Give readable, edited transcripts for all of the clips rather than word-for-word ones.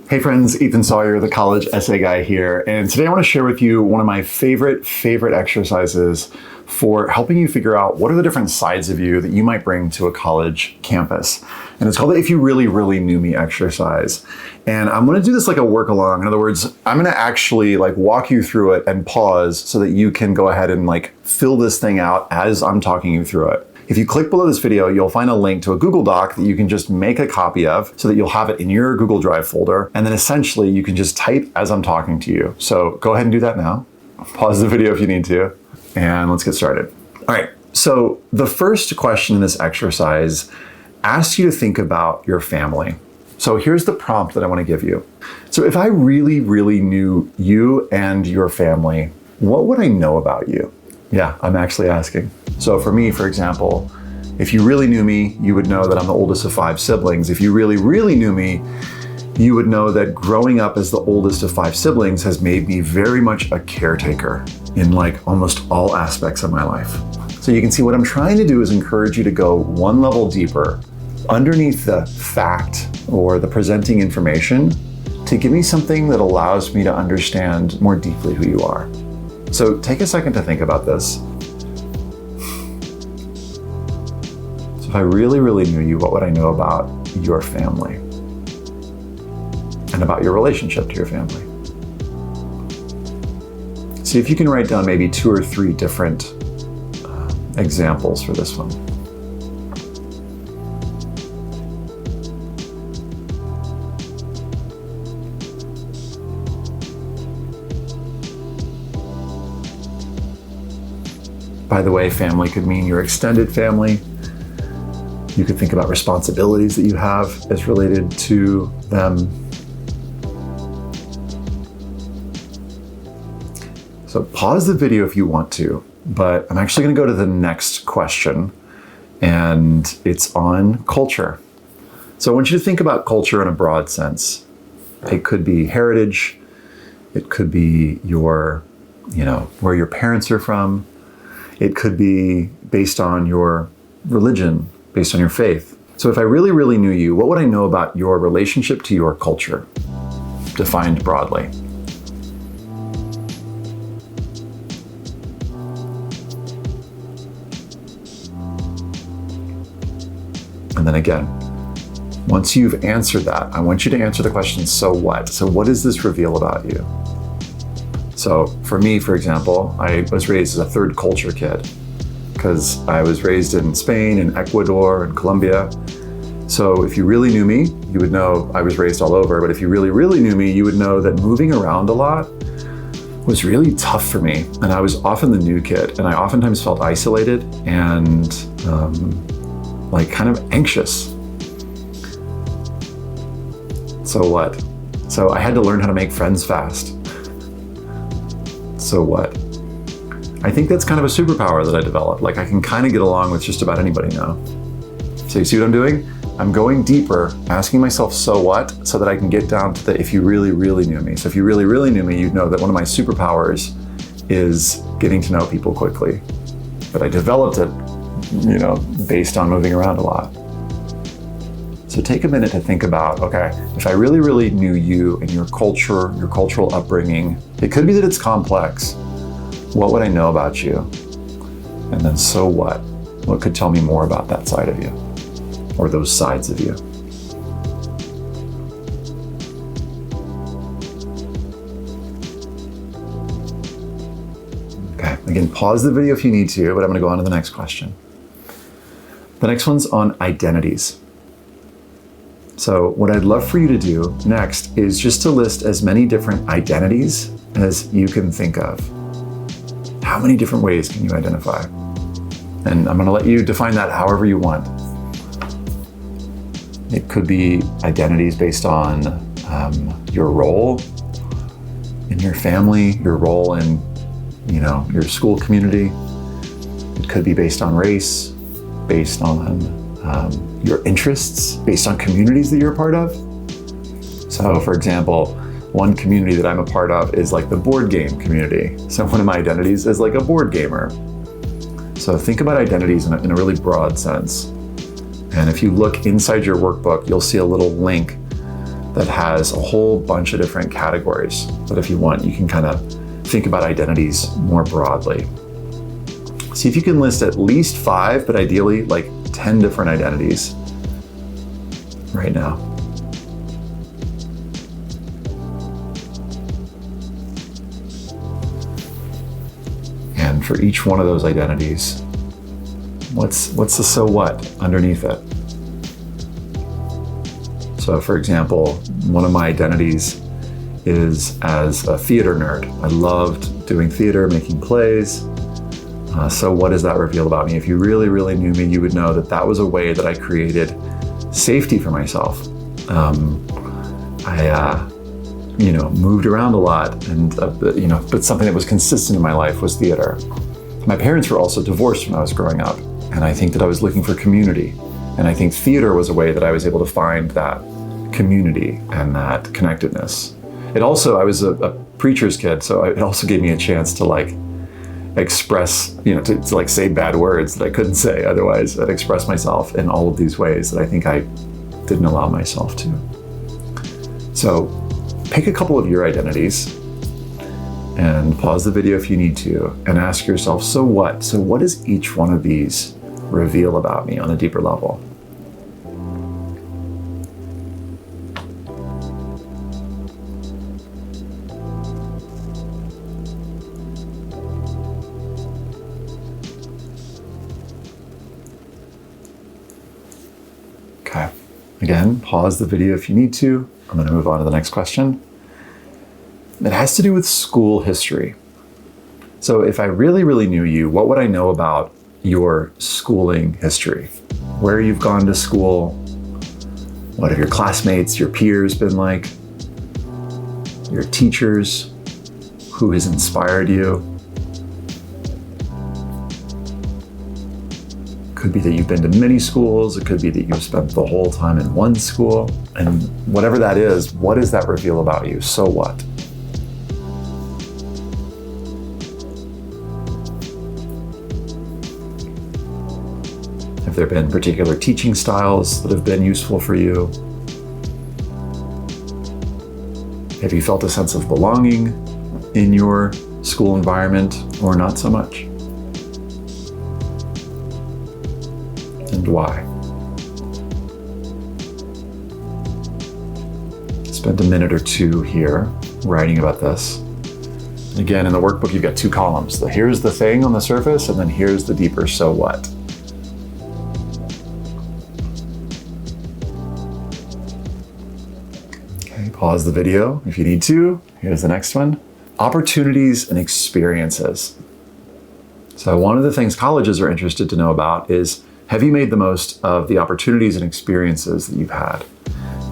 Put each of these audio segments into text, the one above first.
Hey friends, Ethan Sawyer, the college essay guy here, and today I want to share with you one of my favorite exercises for helping you figure out what are the different sides of you that you might bring to a college campus. And it's called the If You Really Knew Me exercise. And I'm going to do this like a work along. In other words, I'm going to actually walk you through it and pause so that you can go ahead and fill this thing out as I'm talking you through it. If you click below this video, you'll find a link to a Google Doc that you can just make a copy of so that you'll have it in your Google Drive folder. And then essentially you can just type as I'm talking to you. So go ahead and do that now. Pause the video if you need to, and let's get started. All right, so the first question in this exercise asks you to think about your family. So here's the prompt that I want to give you. So if I really knew you and your family, what would I know about you? Yeah, I'm actually asking. So for me, for example, if you really knew me, you would know that I'm the oldest of 5 siblings. If you really knew me, you would know that growing up as the oldest of 5 siblings has made me very much a caretaker in almost all aspects of my life. So you can see what I'm trying to do is encourage you to go one level deeper underneath the fact or the presenting information to give me something that allows me to understand more deeply who you are. So take a second to think about this. So if I really knew you, what would I know about your family? And about your relationship to your family? See if you can write down maybe 2 or 3 different examples for this one. By the way, family could mean your extended family. You could think about responsibilities that you have as related to them. So pause the video if you want to, but I'm actually going to go to the next question, and it's on culture. So I want you to think about culture in a broad sense. It could be heritage. It could be your, where your parents are from. It could be based on your religion, based on your faith. So if I really knew you, what would I know about your relationship to your culture, defined broadly? And then again, once you've answered that, I want you to answer the question, so what? So what does this reveal about you? So for me, for example, I was raised as a third culture kid because I was raised in Spain and Ecuador and Colombia. So if you really knew me, you would know I was raised all over. But if you really knew me, you would know that moving around a lot was really tough for me. And I was often the new kid, and I oftentimes felt isolated and kind of anxious. So what? So I had to learn how to make friends fast. So what? I think that's kind of a superpower that I developed. I can kind of get along with just about anybody now. So you see what I'm doing? I'm going deeper, asking myself, so what? So that I can get down to the if you really knew me. So if you really knew me, you'd know that one of my superpowers is getting to know people quickly. But I developed it, based on moving around a lot. So take a minute to think about, okay, if I really knew you and your culture, your cultural upbringing, it could be that it's complex. What would I know about you? And then so what? What could tell me more about that side of you or those sides of you? Okay, again, pause the video if you need to, but I'm going to go on to the next question. The next one's on identities. So what I'd love for you to do next is just to list as many different identities as you can think of. How many different ways can you identify? And I'm going to let you define that however you want. It could be identities based on your role in your family, your role in, your school community. It could be based on race, based on your interests, based on communities that you're a part of. So for example, one community that I'm a part of is the board game community. So one of my identities is a board gamer. So think about identities in a really broad sense. And if you look inside your workbook, you'll see a little link that has a whole bunch of different categories. But if you want, you can kind of think about identities more broadly. See if you can list at least 5, but ideally like 10 different identities right now. And for each one of those identities, what's the so what underneath it? So for example, one of my identities is as a theater nerd. I loved doing theater, making plays. So what does that reveal about me? If you really, really knew me, you would know that that was a way that I created safety for myself. I moved around a lot, and but something that was consistent in my life was theater. My parents were also divorced when I was growing up, and I think that I was looking for community. And I think theater was a way that I was able to find that community and that connectedness. I was a preacher's kid, so it also gave me a chance to like express, to like say bad words that I couldn't say otherwise. I'd express myself in all of these ways that I think I didn't allow myself to. So pick a couple of your identities and pause the video if you need to and ask yourself, so what? So what does each one of these reveal about me on a deeper level? Okay, again, pause the video if you need to. I'm going to move on to the next question. It has to do with school history. So if I really, really knew you, what would I know about your schooling history? Where you've gone to school? What have your classmates, your peers been like? Your teachers? Who has inspired you? Could be that you've been to many schools. It could be that you've spent the whole time in one school. And whatever that is, what does that reveal about you? So what? Have there been particular teaching styles that have been useful for you? Have you felt a sense of belonging in your school environment or not so much? And why? Spend a minute or two here writing about this. Again, in the workbook, you've got 2 columns. Here's the thing on the surface, and then here's the deeper so what. Okay, pause the video if you need to. Here's the next one. Opportunities and experiences. So one of the things colleges are interested to know about is, have you made the most of the opportunities and experiences that you've had?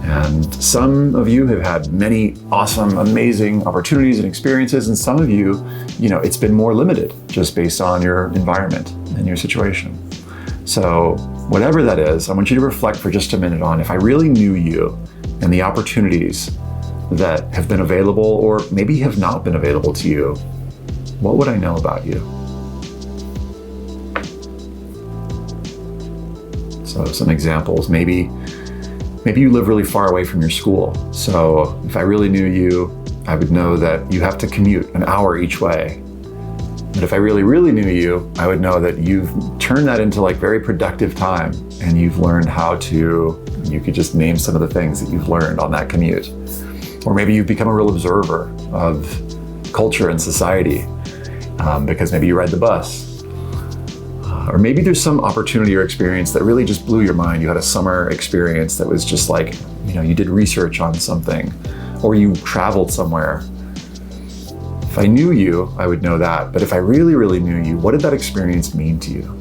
And some of you have had many awesome, amazing opportunities and experiences, and some of you, it's been more limited just based on your environment and your situation. So whatever that is, I want you to reflect for just a minute on, if I really knew you and the opportunities that have been available or maybe have not been available to you, what would I know about you? So some examples, maybe you live really far away from your school. So if I really knew you, I would know that you have to commute an hour each way. But if I really, really knew you, I would know that you've turned that into like very productive time, and you've learned how to, you could just name some of the things that you've learned on that commute. Or maybe you've become a real observer of culture and society because maybe you ride the bus. Or maybe there's some opportunity or experience that really just blew your mind. You had a summer experience that was just like, you did research on something, or you traveled somewhere. If I knew you, I would know that. But if I really, really knew you, what did that experience mean to you?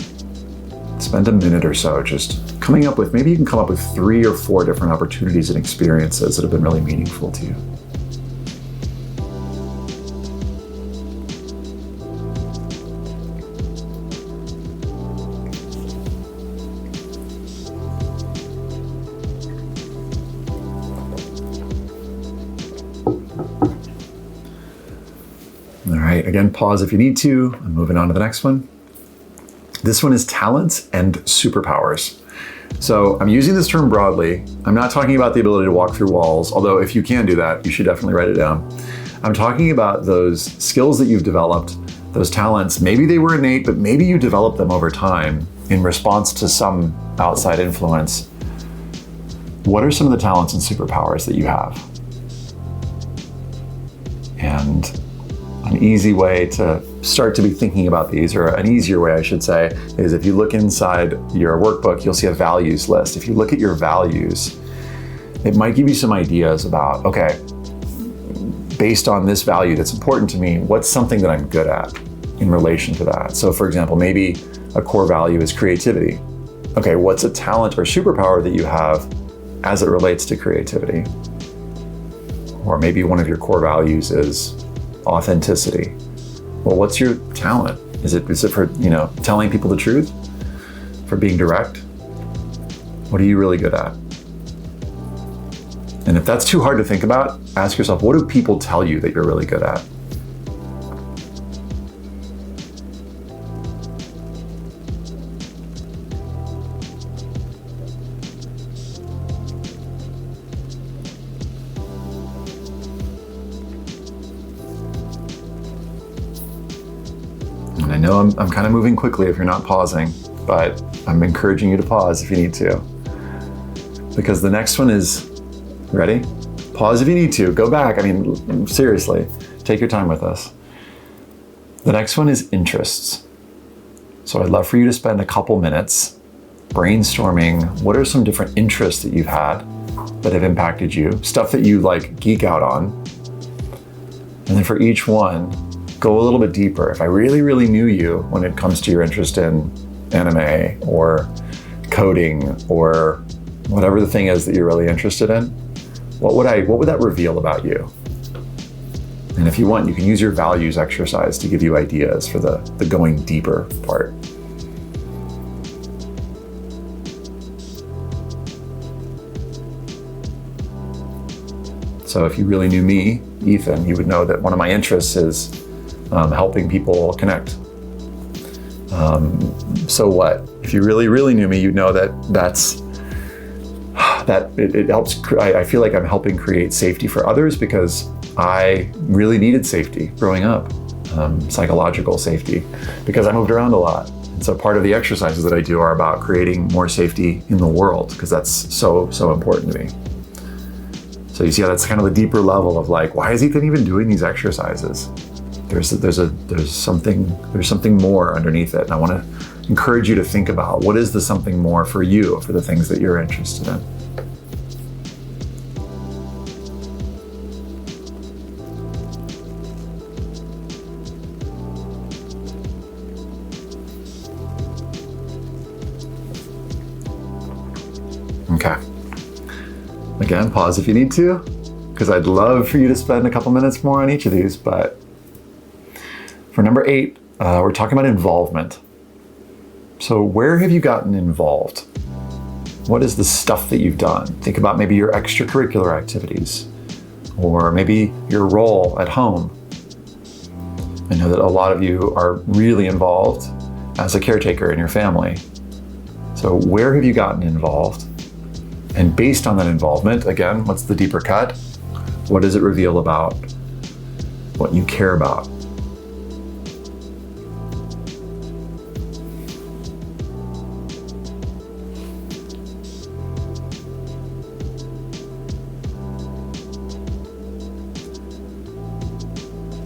Spend a minute or so just coming up with, maybe you can come up with 3 or 4 different opportunities and experiences that have been really meaningful to you. All right, again, pause if you need to. I'm moving on to the next one. This one is talents and superpowers. So I'm using this term broadly. I'm not talking about the ability to walk through walls, although if you can do that, you should definitely write it down. I'm talking about those skills that you've developed, those talents. Maybe they were innate, but maybe you developed them over time in response to some outside influence. What are some of the talents and superpowers that you have? And an easy way to start to be thinking about these, or an easier way I should say, is if you look inside your workbook, you'll see a values list. If you look at your values, it might give you some ideas about, okay, based on this value that's important to me, what's something that I'm good at in relation to that? So for example, maybe a core value is creativity. Okay, what's a talent or superpower that you have as it relates to creativity? Or maybe one of your core values is authenticity. Well, what's your talent? Is it for, telling people the truth? For being direct? What are you really good at? And if that's too hard to think about, ask yourself, what do people tell you that you're really good at? And I know I'm kind of moving quickly if you're not pausing, but I'm encouraging you to pause if you need to. Because the next one is, ready? Pause if you need to, go back. Seriously, take your time with this. The next one is interests. So I'd love for you to spend a couple minutes brainstorming what are some different interests that you've had that have impacted you, stuff that you geek out on. And then for each one, go a little bit deeper. If I really, really knew you when it comes to your interest in anime or coding or whatever the thing is that you're really interested in, what would that reveal about you? And if you want, you can use your values exercise to give you ideas for the going deeper part. So if you really knew me, Ethan, you would know that one of my interests is helping people connect. So what? If you really, really knew me, you'd know that it helps. I feel like I'm helping create safety for others because I really needed safety growing up, psychological safety, because I moved around a lot. And so part of the exercises that I do are about creating more safety in the world because that's so important to me. So you see how that's kind of the deeper level of why is Ethan even doing these exercises? There's something more underneath it. And I want to encourage you to think about what is the something more for you, for the things that you're interested in. Okay. Again, pause if you need to, because I'd love for you to spend a couple minutes more on each of these. But for number 8, we're talking about involvement. So where have you gotten involved? What is the stuff that you've done? Think about maybe your extracurricular activities, or maybe your role at home. I know that a lot of you are really involved as a caretaker in your family. So where have you gotten involved? And based on that involvement, again, what's the deeper cut? What does it reveal about what you care about?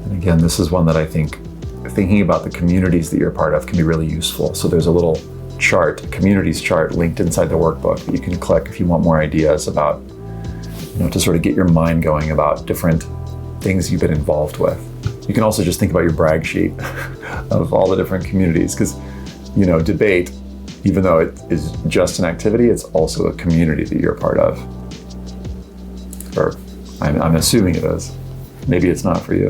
And again, this is one that I think thinking about the communities that you're part of can be really useful. So there's a little chart, a communities chart linked inside the workbook that you can click if you want more ideas about, to sort of get your mind going about different things you've been involved with. You can also just think about your brag sheet of all the different communities, because, debate, even though it is just an activity, it's also a community that you're a part of. Or I'm assuming it is. Maybe it's not for you.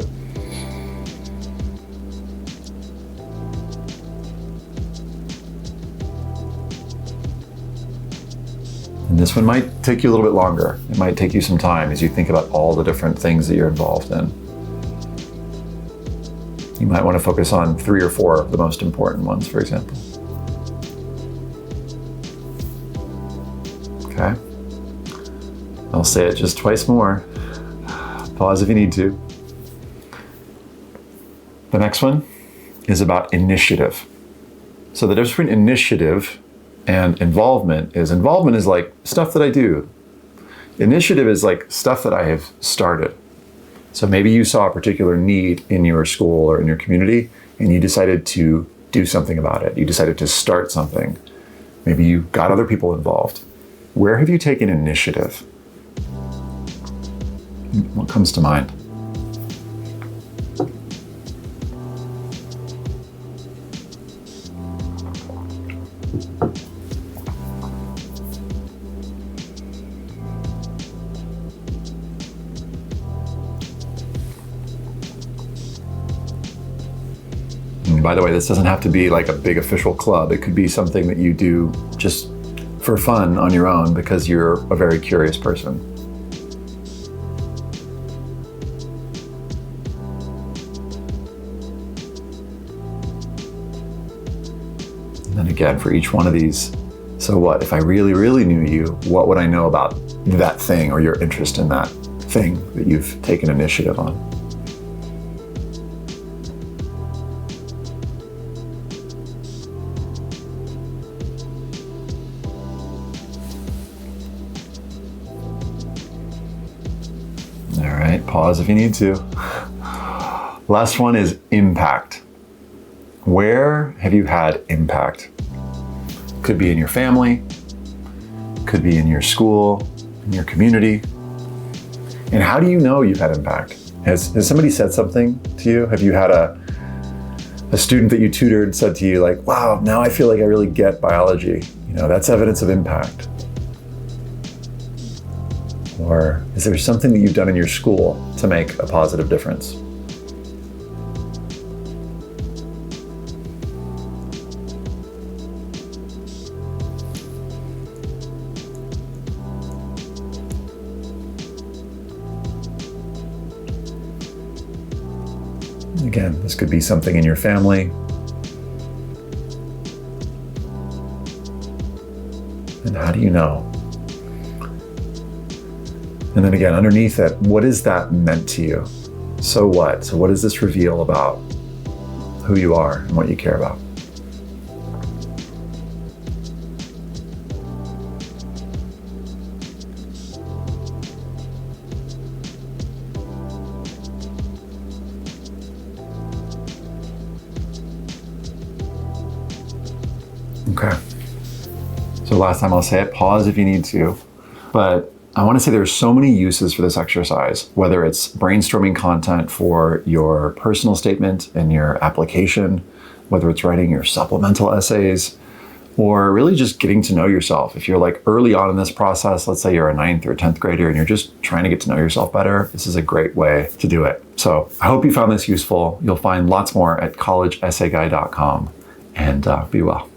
And this one might take you a little bit longer. It might take you some time as you think about all the different things that you're involved in. You might want to focus on 3 or 4 of the most important ones, for example. Okay. I'll say it just twice more. Pause if you need to. The next one is about initiative. So the difference between initiative and involvement is like stuff that I do. Initiative is like stuff that I have started. So maybe you saw a particular need in your school or in your community and you decided to do something about it. You decided to start something. Maybe you got other people involved. Where have you taken initiative? What comes to mind? And by the way, this doesn't have to be like a big official club. It could be something that you do just for fun on your own because you're a very curious person. And then again, for each one of these, so what? If I really, really knew you, what would I know about that thing or your interest in that thing that you've taken initiative on? All right, pause if you need to. Last one is impact. Where have you had impact? Could be in your family, could be in your school, in your community. And how do you know you've had impact? Has somebody said something to you? Have you had a student that you tutored said to you like, wow, now I feel like I really get biology. You know, that's evidence of impact. Or is there something that you've done in your school to make a positive difference? Again, this could be something in your family. And how do you know? And then again, underneath it, what is that meant to you? So what? So what does this reveal about who you are and what you care about? Okay. So last time I'll say it, pause if you need to, but I want to say there's so many uses for this exercise, whether it's brainstorming content for your personal statement and your application, whether it's writing your supplemental essays, or really just getting to know yourself. If you're like early on in this process, let's say you're a 9th or 10th grader and you're just trying to get to know yourself better, this is a great way to do it. So I hope you found this useful. You'll find lots more at collegeessayguy.com, and be well.